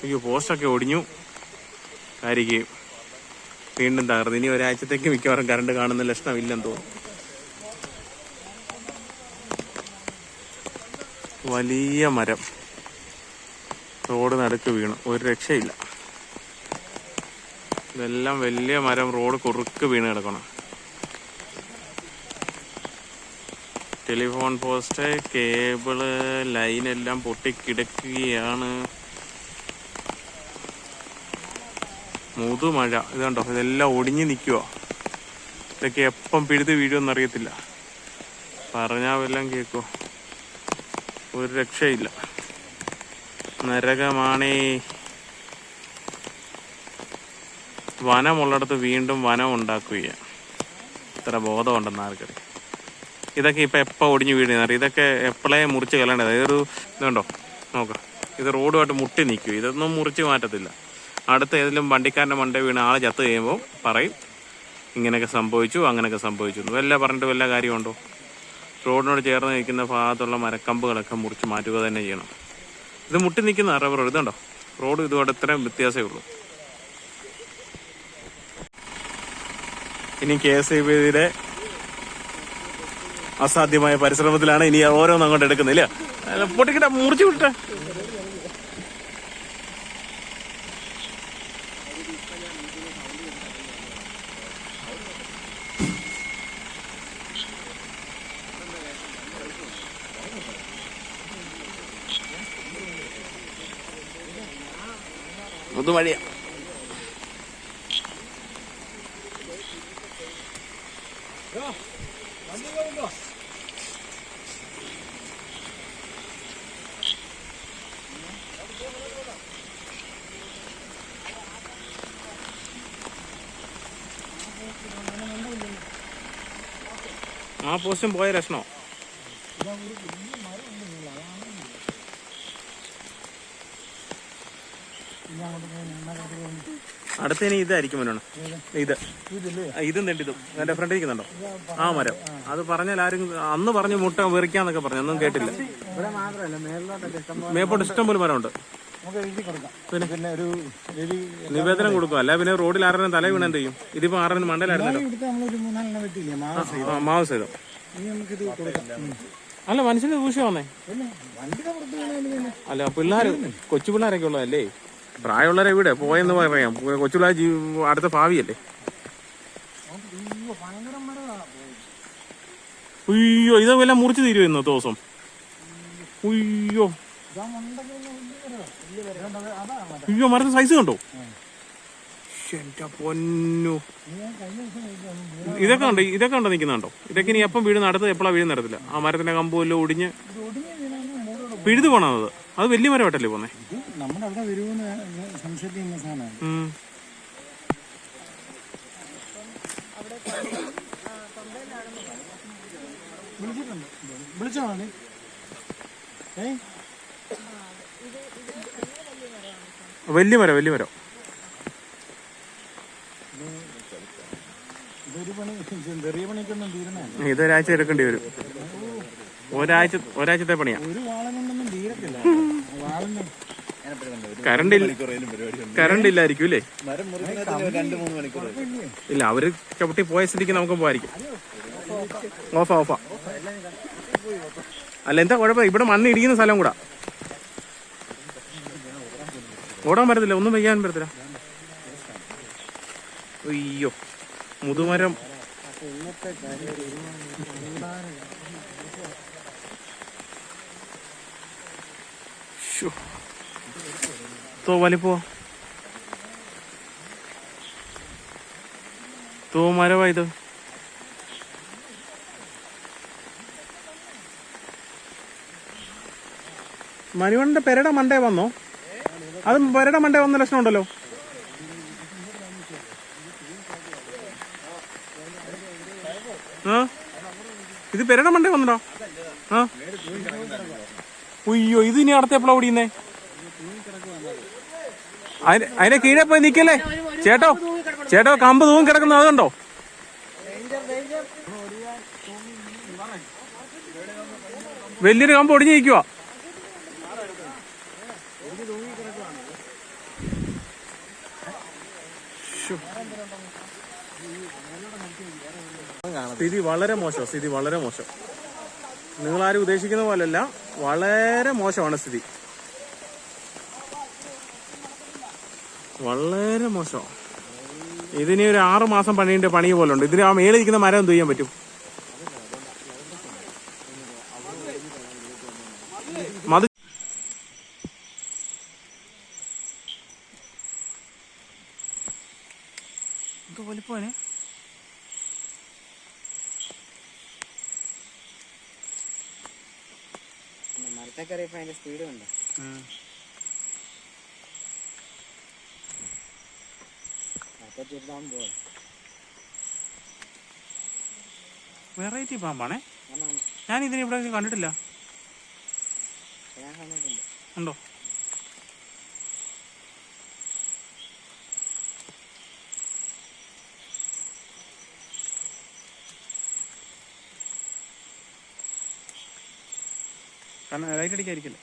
അയ്യോ, പോസ്റ്റൊക്കെ ഒടിഞ്ഞു, കരികയും വീണ്ടും തകർന്നു. ഇനി ഒരാഴ്ചത്തേക്ക് മിക്കവാറും കറണ്ട് കാണുന്ന ലക്ഷണമില്ലെന്ന് തോന്നുന്നു. വലിയ മരം റോഡ് നടുക്ക് വീണു, ഒരു രക്ഷയില്ല. ഇതെല്ലാം വലിയ മരം റോഡ് കുറുക്ക് വീണ് കിടക്കണം. ടെലിഫോൺ പോസ്റ്റ്, കേബിള്, ലൈനെല്ലാം പൊട്ടിക്കിടക്കുകയാണ്. മുതുമഴ. ഇത് കണ്ടോ, ഇതെല്ലാം ഒടിഞ്ഞു നിൽക്കുക. ഇതൊക്കെ എപ്പം പിഴുത് വീഴുമെന്ന് അറിയത്തില്ല. പറഞ്ഞാൽ വല്ലതും കേൾക്കുമോ? ഒരു രക്ഷയില്ല. നരകമാണേ. വനമുള്ളിടത്ത് വീണ്ടും വനം ഉണ്ടാക്കുകയാണ്. ഇത്ര ബോധമുണ്ടെന്ന് ആർക്കറിയാം. ഇതൊക്കെ ഇപ്പം എപ്പോൾ ഒടിഞ്ഞു വീഴുന്നറിയാം. ഇതൊക്കെ എപ്പോഴേ മുറിച്ച് കളയേണ്ടത്. ഇതൊരു ഇതുണ്ടോ, നോക്കാം. ഇത് റോഡുമായിട്ട് മുട്ടി നിൽക്കും. ഇതൊന്നും മുറിച്ച് മാറ്റത്തില്ല. അടുത്ത ഏതെങ്കിലും വണ്ടിക്കാരൻ്റെ മണ്ടേ വീണ് ആൾ ചത്ത് കഴിയുമ്പോൾ പറയും ഇങ്ങനെയൊക്കെ സംഭവിച്ചു, അങ്ങനെയൊക്കെ സംഭവിച്ചു. വല്ല പറഞ്ഞിട്ട് വല്ല കാര്യമുണ്ടോ? റോഡിനോട് ചേർന്ന് നിൽക്കുന്ന ഭാഗത്തുള്ള മരക്കമ്പുകളൊക്കെ മുറിച്ച് മാറ്റുക തന്നെ ചെയ്യണം. ഇത് മുട്ടി നിൽക്കുന്ന റബ്ബർ. ഇതുണ്ടോ, റോഡ് ഇതുമായിട്ട് ഇത്രയും വ്യത്യാസമേ ഉള്ളൂ. ഇനി KSEBയുടെ അസാധ്യമായ പരിശ്രമത്തിലാണ് ഇനി ഓരോന്നും അങ്ങോട്ട് എടുക്കുന്നില്ല. പൊട്ടിക്കിട്ട മുറിച്ചു വിട്ടേ. മുതുമഴയാ. ആ പോസ്റ്റും പോയ ലക്ഷണോ? അടുത്തതിന് ഇതായിരിക്കും മനാണ്. ഇതും തെണ്ടിതും എന്റെ ഫ്രണ്ട് ഇരിക്കുന്നുണ്ടോ ആ മരം? അത് പറഞ്ഞാൽ ആരും അന്ന് പറഞ്ഞു മുട്ട വെറിക്കാന്നൊക്കെ പറഞ്ഞു, ഒന്നും കേട്ടില്ല. മേപ്പോട്ട് ഇഷ്ടം പോലെ മരമുണ്ട്. പിന്നെ ഒരു നിവേദനം കൊടുക്കും. അല്ല പിന്നെ റോഡിൽ ആരെങ്കിലും തല വീണ എന്ത് ചെയ്യും? ഇതിപ്പോ ആരെങ്കിലും മണ്ടലായിരുന്നല്ലോ. മാവ് സൈതം അല്ല, മനുഷ്യന് ദൂഷ്യം വന്നേ. അല്ല, പിള്ളേർ കൊച്ചു പിള്ളേരൊക്കെ ഉള്ളതല്ലേ. പ്രായമുള്ളവരെ ഇവിടെ പോയെന്ന് പറയാം. കൊച്ചു പിള്ളേർ അടുത്ത ഭാവിയല്ലേ. ഉയ്യോ, ഇതെല്ലാം മുറിച്ച് തീരുമോ ഇന്നത്തെ ദിവസം? ഉയ്യോ അയ്യോ, മരത്തിന്റെ സൈസ് കണ്ടോ? എന്റെ പൊന്നു, ഇതൊക്കെ ഉണ്ടോ നിൽക്കുന്നുണ്ടോ? ഇതൊക്കെ ഇനി എപ്പം വീഴുന്ന, അടുത്ത് എപ്പോഴാ വീഴുന്ന അറിയത്തില്ല. ആ മരത്തിന്റെ കമ്പുമെല്ലാം ഒടിഞ്ഞ് പിഴുതു പോണത്. അത് വലിയ മരമായിട്ടല്ലേ പോന്നെ? വലിയ മരം ഇതൊരാഴ്ച എടുക്കേണ്ടി വരും. ഒരാഴ്ചത്തെ പണിയാ. കറണ്ട് ഇല്ലായിരിക്കും അല്ലേ? ഇല്ല, അവര് ചവിട്ടി പോയ സ്ഥിതിക്ക് നമുക്ക് പോയിരിക്കും. ഓഫാ. അല്ല, എന്താ കുഴപ്പം? ഇവിടെ മണ്ണ് ഇടിക്കുന്ന സ്ഥലം കൂടാ. ഓടാൻ പറ്റത്തില്ല, ഒന്നും ചെയ്യാൻ പറ്റത്തില്ല. അയ്യോ, മുതുമരം. വലിപ്പോ മരവാ ഇത്. മനുവന്റെ പെരട മണ്ടേ വന്നോ? അത് പെരട മണ്ടേ വന്ന ലക്ഷണം ഉണ്ടല്ലോ. ഇത് പെരട മണ്ടേ വന്നോ? ഉയ്യോ, ഇത് ഇനി അടുത്ത എപ്പോഴാ ഓടിയുന്നേ? അതിന്റെ കീഴെ പോയി നിക്കല്ലേ ചേട്ടോ, കമ്പ് തൂങ്ങി കിടക്കുന്നത് അതുണ്ടോ? വലിയൊരു കമ്പ് ഒടിഞ്ഞു നിൽക്കുക. സ്ഥിതി വളരെ മോശം. നിങ്ങളാരും ഉദ്ദേശിക്കുന്ന പോലല്ല, വളരെ മോശമാണ് സ്ഥിതി, വളരെ മോശം. ഇതിന് ഒരു 6 മാസം പണിയുടെ പണി പോലെ ഉണ്ട്. ഇതിന് ആ മേളിരിക്കുന്ന മരം എന്ത് ചെയ്യാൻ പറ്റും? മത് വലിപ്പനെ മരത്തേക്കറിയപ്പോ അതിന്റെ സ്പീഡ് ഉണ്ട്. വെറൈറ്റി പാമ്പാണേ. ഞാൻ ഇതിനെ ഇവിടെ കണ്ടിട്ടില്ല. ഉണ്ടോ? കാരണം ലൈറ്റ് അടിക്കാതിരിക്കില്ല.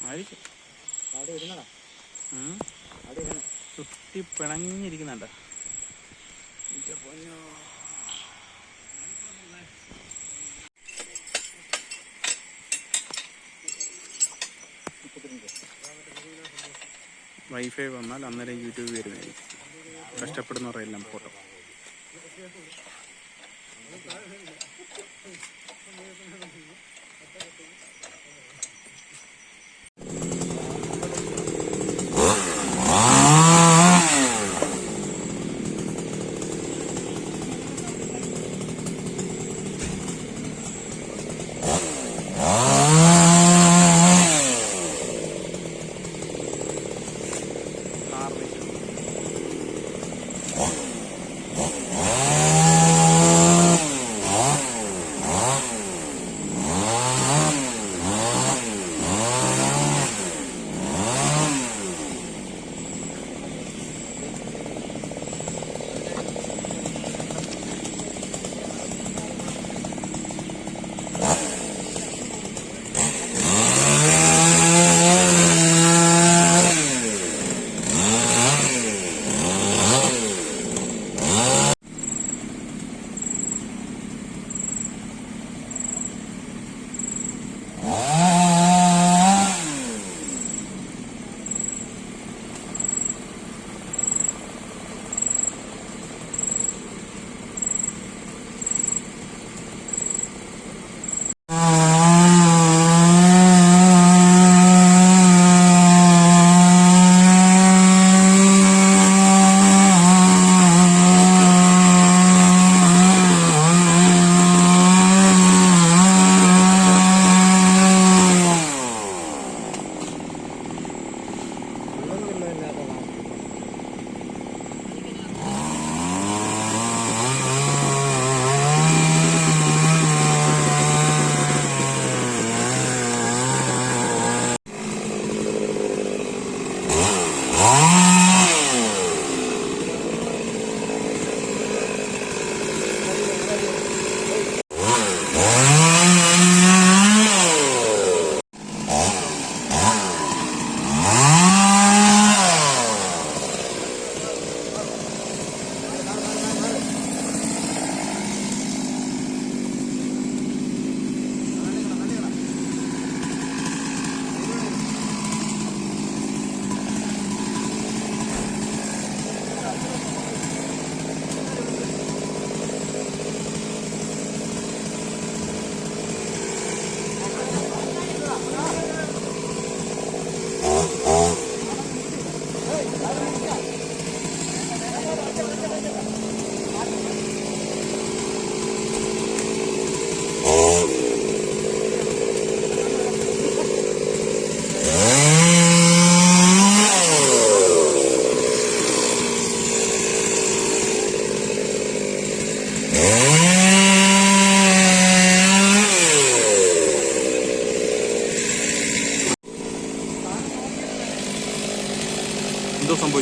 ആയിരിക്കും. ചുറ്റി പിണങ്ങിയിരിക്കുന്നുണ്ട്. വൈഫൈ വന്നാൽ അന്നേരം യൂട്യൂബ് വരുന്നതായിരിക്കും. കഷ്ടപ്പെടുന്നവരെല്ലാം ഫോട്ടോ.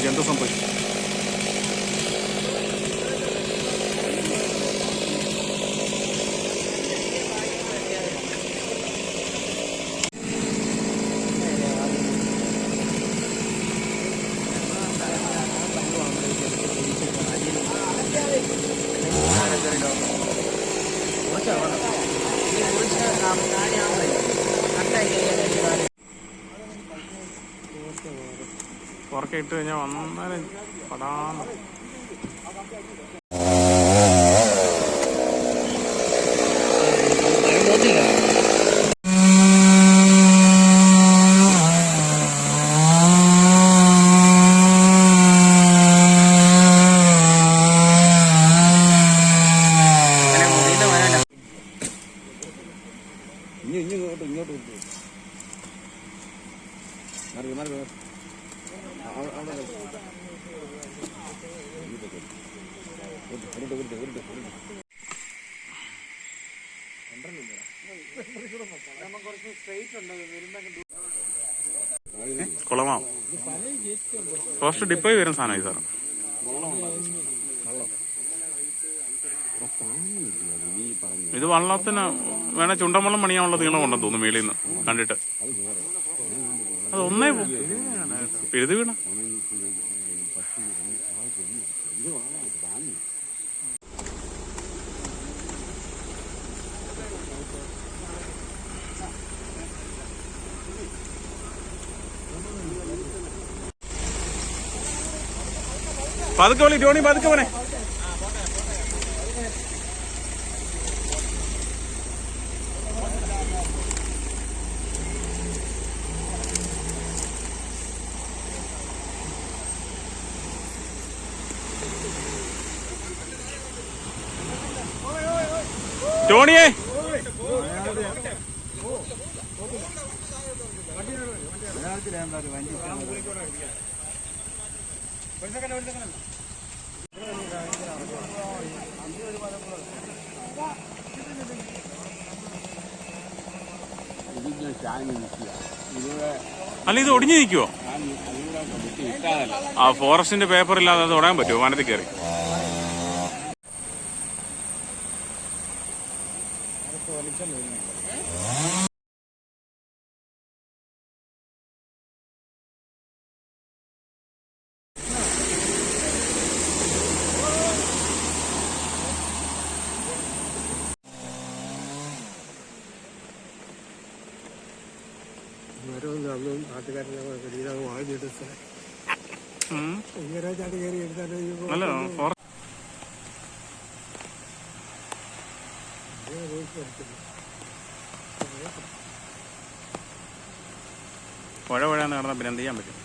എന്തോ സംഭവിച്ചു. ഉറക്കെ ഇട്ട് കഴിഞ്ഞാൽ വന്നാലും പടാന്ന്. കുളമാവും. ഫസ്റ്റ് ഡിപ്പോയി വരുന്ന സാധനമായി സാറ്. ഇത് വള്ളത്തിന് വേണേ ചുണ്ടൻവള്ളം പണിയാനുള്ള നീളമുണ്ടെന്ന് തോന്നുന്നു മേളിൽ നിന്ന് കണ്ടിട്ട്. അത് ഒന്നേ എഴുതി വീണ. പതുക്കെ വിളി ടോണി, പതുക്കെ പോനെ. ടോണിയെ അല്ല ഇത് ഒടിഞ്ഞു നിൽക്കുവോ? ആ ഫോറസ്റ്റിന്റെ പേപ്പർ ഇല്ലാതെ അത് ഒടാൻ പറ്റുമോ വനത്തിൽ കയറി? അല്ല പുഴ പുഴന്ന് കിടന്നാൽ പിന്നെ എന്ത് ചെയ്യാൻ പറ്റും?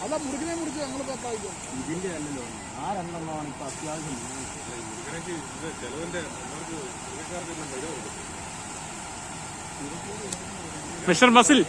അല്ല മുറിക്കിനെ മുറിച്ച് ഞങ്ങൾ പത്തായിരിക്കും. ഇതിന്റെ അല്ലല്ലോ, ആ രണ്ടെണ്ണമാണ് ഇപ്പൊ അത്യാവശ്യം. മിസ്റ്റർ ബസിൽ